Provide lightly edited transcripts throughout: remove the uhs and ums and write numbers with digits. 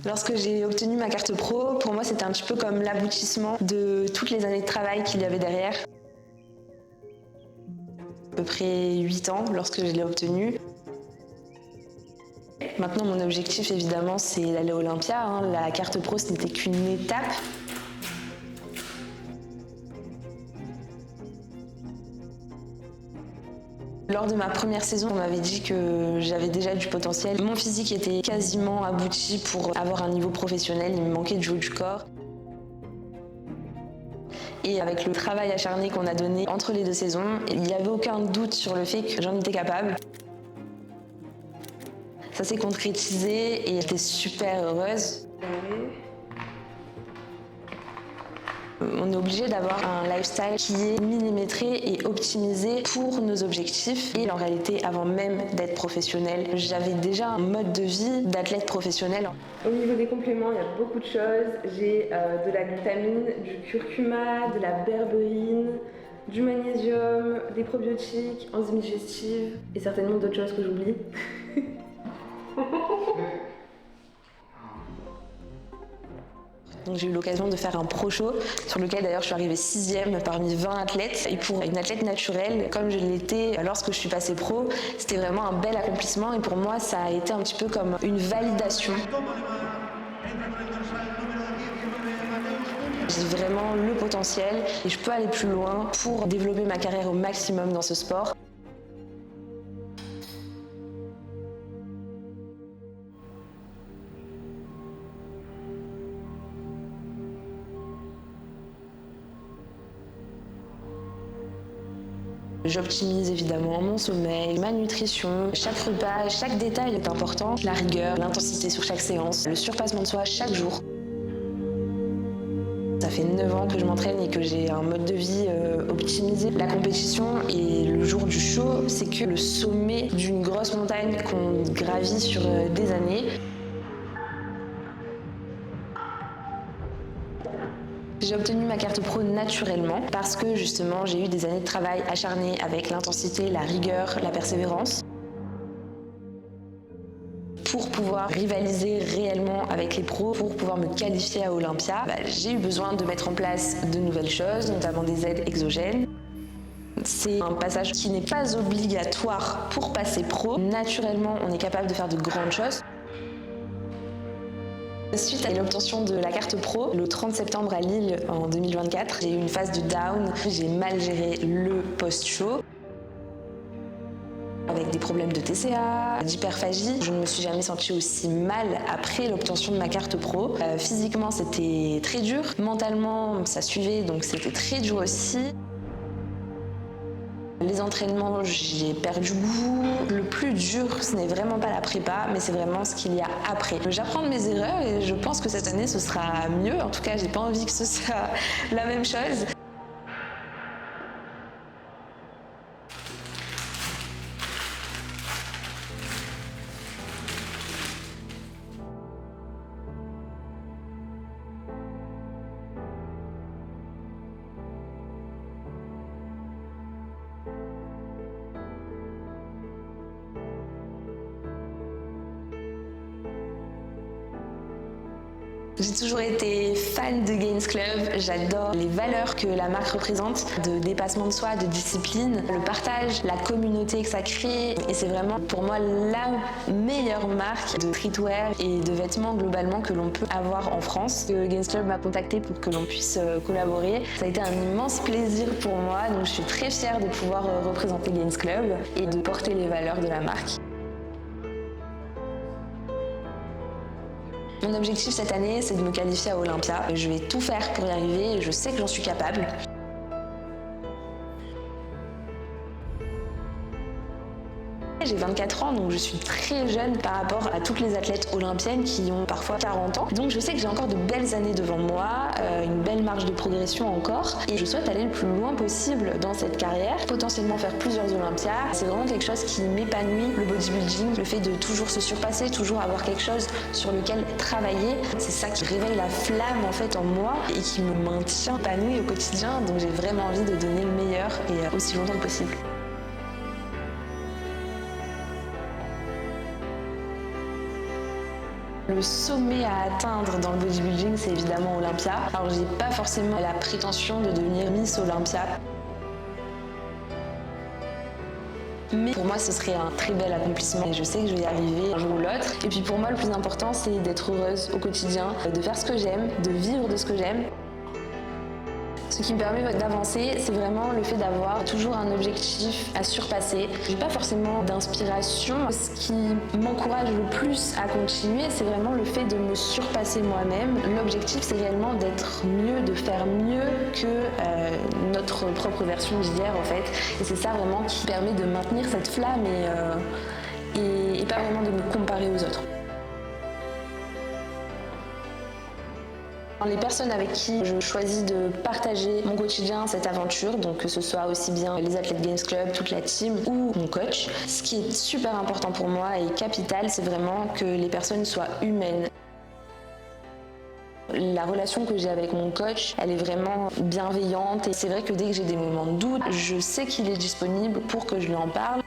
Lorsque j'ai obtenu ma carte pro, pour moi c'était un petit peu comme l'aboutissement de toutes les années de travail qu'il y avait derrière. À peu près 8 ans lorsque je l'ai obtenue. Maintenant mon objectif évidemment c'est d'aller à Olympia. La carte pro ce n'était qu'une étape. Lors de ma première saison, on m'avait dit que j'avais déjà du potentiel. Mon physique était quasiment abouti pour avoir un niveau professionnel, il me manquait du haut du corps. Et avec le travail acharné qu'on a donné entre les 2 saisons, il n'y avait aucun doute sur le fait que j'en étais capable. Ça s'est concrétisé et j'étais super heureuse. On est obligé d'avoir un lifestyle qui est millimétré et optimisé pour nos objectifs. Et en réalité, avant même d'être professionnelle, j'avais déjà un mode de vie d'athlète professionnel. Au niveau des compléments, il y a beaucoup de choses. J'ai de la glutamine, du curcuma, de la berberine, du magnésium, des probiotiques, enzymes digestives et certainement d'autres choses que j'oublie. Donc j'ai eu l'occasion de faire un pro show sur lequel d'ailleurs je suis arrivée 6e parmi 20 athlètes. Et pour une athlète naturelle, comme je l'étais lorsque je suis passée pro, c'était vraiment un bel accomplissement et pour moi ça a été un petit peu comme une validation. J'ai vraiment le potentiel et je peux aller plus loin pour développer ma carrière au maximum dans ce sport. J'optimise évidemment mon sommeil, ma nutrition, chaque repas, chaque détail est important. La rigueur, l'intensité sur chaque séance, le surpassement de soi chaque jour. Ça fait 9 ans que je m'entraîne et que j'ai un mode de vie optimisé. La compétition et le jour du show, c'est que le sommet d'une grosse montagne qu'on gravit sur des années. J'ai obtenu ma carte pro naturellement parce que justement j'ai eu des années de travail acharné avec l'intensité, la rigueur, la persévérance. Pour pouvoir rivaliser réellement avec les pros, pour pouvoir me qualifier à Olympia, j'ai eu besoin de mettre en place de nouvelles choses, notamment des aides exogènes. C'est un passage qui n'est pas obligatoire pour passer pro. Naturellement, on est capable de faire de grandes choses. Suite à l'obtention de la carte pro, le 30 septembre à Lille en 2024, j'ai eu une phase de down, j'ai mal géré le post-show. Avec des problèmes de TCA, d'hyperphagie, je ne me suis jamais sentie aussi mal après l'obtention de ma carte pro. Physiquement, c'était très dur. Mentalement, ça suivait, donc c'était très dur aussi. Les entraînements, j'ai perdu goût. Le plus dur, ce n'est vraiment pas la prépa, mais c'est vraiment ce qu'il y a après. J'apprends de mes erreurs et je pense que cette année, ce sera mieux. En tout cas, j'ai pas envie que ce soit la même chose. J'ai toujours été fan de Gains Club, j'adore les valeurs que la marque représente, de dépassement de soi, de discipline, le partage, la communauté que ça crée. Et c'est vraiment pour moi la meilleure marque de streetwear et de vêtements globalement que l'on peut avoir en France. Gains Club m'a contacté pour que l'on puisse collaborer. Ça a été un immense plaisir pour moi, donc je suis très fière de pouvoir représenter Gains Club et de porter les valeurs de la marque. Mon objectif cette année, c'est de me qualifier à Olympia. Je vais tout faire pour y arriver et je sais que j'en suis capable. J'ai 24 ans, donc je suis très jeune par rapport à toutes les athlètes olympiennes qui ont parfois 40 ans. Donc je sais que j'ai encore de belles années devant moi, une belle marge de progression encore. Et je souhaite aller le plus loin possible dans cette carrière, potentiellement faire plusieurs Olympiades. C'est vraiment quelque chose qui m'épanouit, le bodybuilding, le fait de toujours se surpasser, toujours avoir quelque chose sur lequel travailler. C'est ça qui réveille la flamme en fait en moi et qui me maintient épanouie au quotidien. Donc j'ai vraiment envie de donner le meilleur et aussi longtemps que possible. Le sommet à atteindre dans le bodybuilding, c'est évidemment Olympia. Alors j'ai pas forcément la prétention de devenir Miss Olympia. Mais pour moi, ce serait un très bel accomplissement et je sais que je vais y arriver un jour ou l'autre. Et puis pour moi, le plus important, c'est d'être heureuse au quotidien, de faire ce que j'aime, de vivre de ce que j'aime. Ce qui me permet d'avancer, c'est vraiment le fait d'avoir toujours un objectif à surpasser. J'ai pas forcément d'inspiration. Ce qui m'encourage le plus à continuer, c'est vraiment le fait de me surpasser moi-même. L'objectif, c'est réellement d'être mieux, de faire mieux que notre propre version d'hier, en fait. Et c'est ça vraiment qui permet de maintenir cette flamme et pas vraiment de me comparer aux autres. Les personnes avec qui je choisis de partager mon quotidien, cette aventure, donc que ce soit aussi bien les Athlètes Games Club, toute la team ou mon coach, ce qui est super important pour moi et capital, c'est vraiment que les personnes soient humaines. La relation que j'ai avec mon coach, elle est vraiment bienveillante et c'est vrai que dès que j'ai des moments de doute, je sais qu'il est disponible pour que je lui en parle.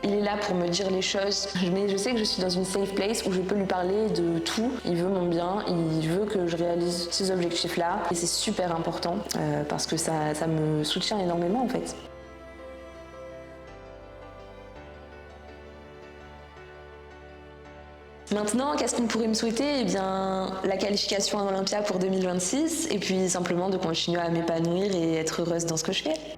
Il est là pour me dire les choses, mais je sais que je suis dans une safe place où je peux lui parler de tout. Il veut mon bien, il veut que je réalise ces objectifs-là. Et c'est super important parce que ça me soutient énormément en fait. Maintenant, qu'est-ce qu'on pourrait me souhaiter? Eh bien, la qualification à Olympia pour 2026 et puis simplement de continuer à m'épanouir et être heureuse dans ce que je fais.